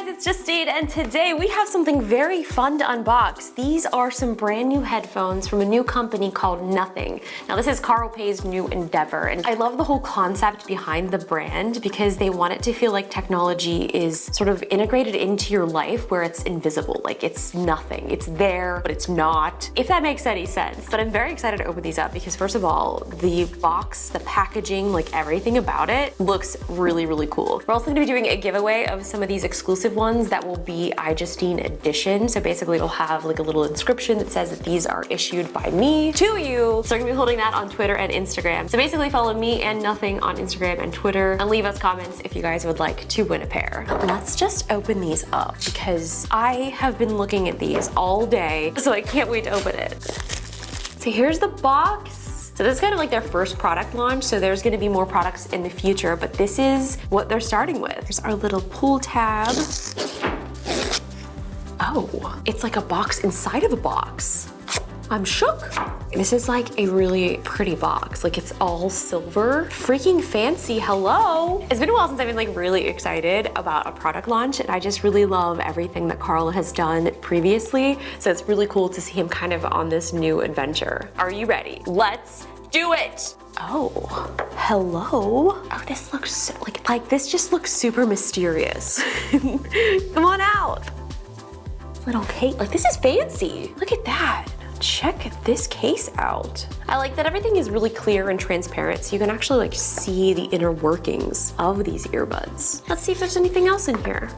guys, it's Justine, and today we have something very fun to unbox. These are some brand new headphones from a new company called Nothing. Now this is Carl Pei's new endeavor, and I love the whole concept behind the brand because they want it to feel like technology is sort of integrated into your life where it's invisible, like it's nothing. It's there, but it's not, if that makes any sense. But I'm very excited to open these up because first of all, the box, the packaging, like everything about it looks really, really cool. We're also gonna be doing a giveaway of some of these exclusive ones that will be iJustine edition. So basically it'll have like a little inscription that says that these are issued by me to you. So we're gonna be holding that on Twitter and Instagram. So basically follow me and Nothing on Instagram and Twitter and leave us comments if you guys would like to win a pair. Let's just open these up because I have been looking at these all day, so I can't wait to open it. So here's the box. So this is kind of like their first product launch, so there's gonna be more products in the future, but this is what they're starting with. Here's our little pull tab. Oh, it's like a box inside of a box. I'm shook. This is like a really pretty box. Like it's all silver. Freaking fancy, hello. It's been a while since I've been like really excited about a product launch, and I just really love everything that Carl has done previously. So it's really cool to see him kind of on this new adventure. Are you ready? Let's do it. Oh, hello. Oh, this looks so, like this just looks super mysterious. Come on out. Little cake, like this is fancy. Look at that. Check this case out. I like that everything is really clear and transparent, so you can actually like see the inner workings of these earbuds. Let's see if there's anything else in here.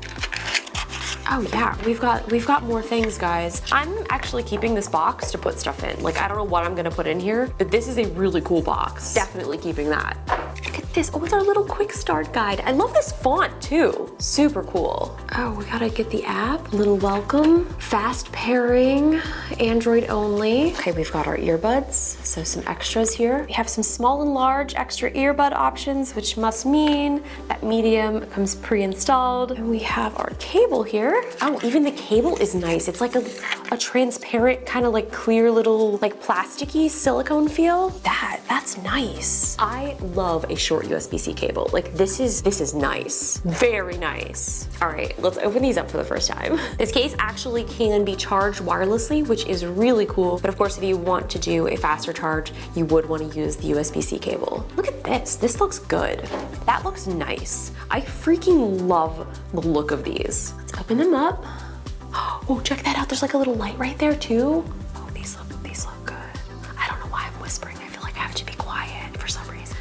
Oh yeah, we've got more things, guys. I'm actually keeping this box to put stuff in. Like I don't know what I'm gonna put in here, but this is a really cool box. Definitely keeping that. Look at this, oh, it's our little quick start guide. I love this font too, super cool. Oh, we gotta get the app, little welcome, fast pairing, Android only. Okay, we've got our earbuds, so some extras here. We have some small and large extra earbud options, which must mean that medium comes pre-installed. And we have our cable here. Oh, even the cable is nice. It's like a transparent, kind of like clear little like plasticky silicone feel. That's nice. I love a short USB-C cable. Like this is nice, very nice. All right, let's open these up for the first time. This case actually can be charged wirelessly, which is really cool. But of course, if you want to do a faster charge, you would want to use the USB-C cable. Look at this, this looks good. That looks nice. I freaking love the look of these. Let's open them up. Oh, check that out. There's like a little light right there too. Oh, these look good. I don't know why I'm whispering. I feel like I have to be quiet for some reason.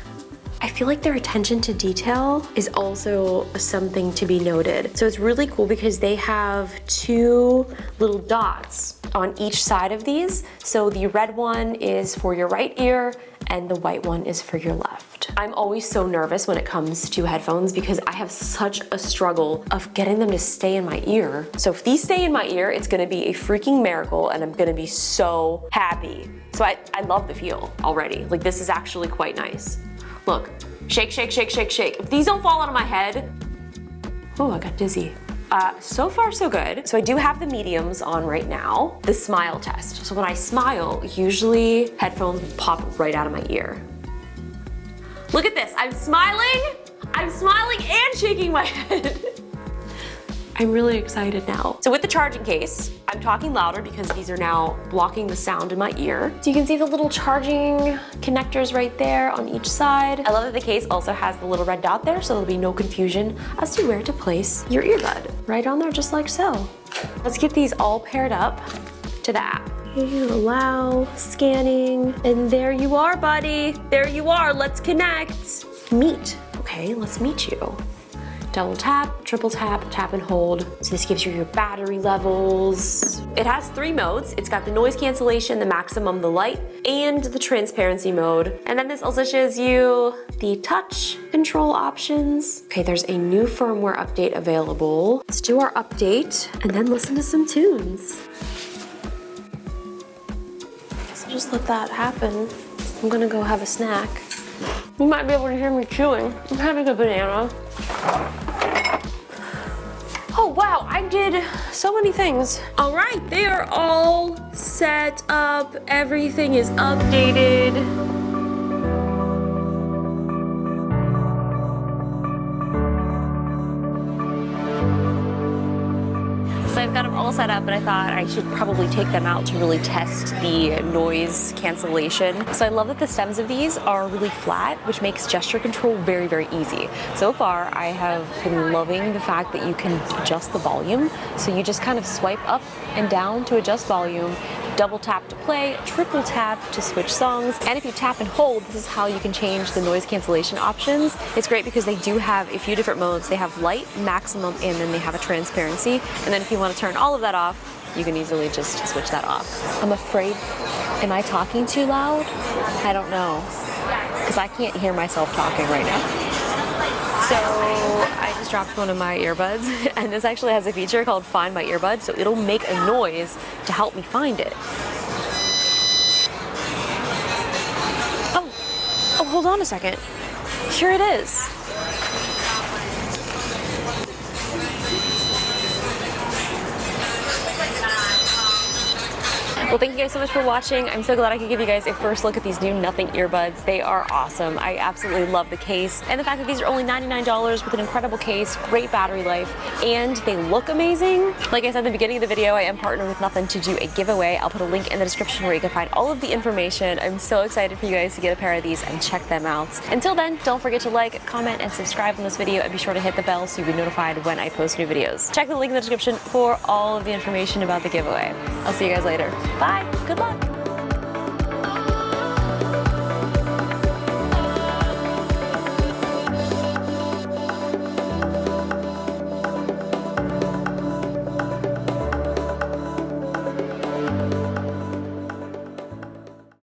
I feel like their attention to detail is also something to be noted. So it's really cool because they have two little dots on each side of these. So the red one is for your right ear and the white one is for your left. I'm always so nervous when it comes to headphones because I have such a struggle of getting them to stay in my ear. So if these stay in my ear, it's gonna be a freaking miracle and I'm gonna be so happy. So I love the feel already. Like this is actually quite nice. Look, shake, shake, shake, shake, shake. If these don't fall out of my head, oh, I got dizzy. So far so good. So I do have the mediums on right now. The smile test. So when I smile, usually headphones pop right out of my ear. Look at this, I'm smiling and shaking my head. I'm really excited now. So with the charging case, I'm talking louder because these are now blocking the sound in my ear. So you can see the little charging connectors right there on each side. I love that the case also has the little red dot there, so there'll be no confusion as to where to place your earbud. Right on there, just like so. Let's get these all paired up to the app. Allow, scanning, and there you are, buddy. There you are, let's connect. Meet, okay, let's meet you. Double tap, triple tap, tap and hold. So this gives you your battery levels. It has 3 modes. It's got the noise cancellation, the maximum, the light, and the transparency mode. And then this also shows you the touch control options. Okay, there's a new firmware update available. Let's do our update and then listen to some tunes. Guess I'll just let that happen. I'm gonna go have a snack. You might be able to hear me chewing. I'm having a banana. Oh wow, I did so many things. All right, they are all set up. Everything is updated. So I've got them all set up, but I thought I should probably take them out to really test the noise cancellation. So I love that the stems of these are really flat, which makes gesture control very, very easy. So far, I have been loving the fact that you can adjust the volume. So you just kind of swipe up and down to adjust volume, double tap to play, triple tap to switch songs, and if you tap and hold, this is how you can change the noise cancellation options. It's great because they do have a few different modes. They have light, maximum, and then they have a transparency. And then if you want to turn all of that off, you can easily just switch that off. I'm afraid, am I talking too loud? I don't know, because I can't hear myself talking right now. So I just dropped one of my earbuds, and this actually has a feature called Find My Earbud, so it'll make a noise to help me find it. Oh, hold on a second. Here it is. Well, thank you guys so much for watching. I'm so glad I could give you guys a first look at these new Nothing earbuds. They are awesome. I absolutely love the case. And the fact that these are only $99 with an incredible case, great battery life, and they look amazing. Like I said at the beginning of the video, I am partnered with Nothing to do a giveaway. I'll put a link in the description where you can find all of the information. I'm so excited for you guys to get a pair of these and check them out. Until then, don't forget to like, comment, and subscribe on this video, and be sure to hit the bell so you'll be notified when I post new videos. Check the link in the description for all of the information about the giveaway. I'll see you guys later. Bye. Good luck.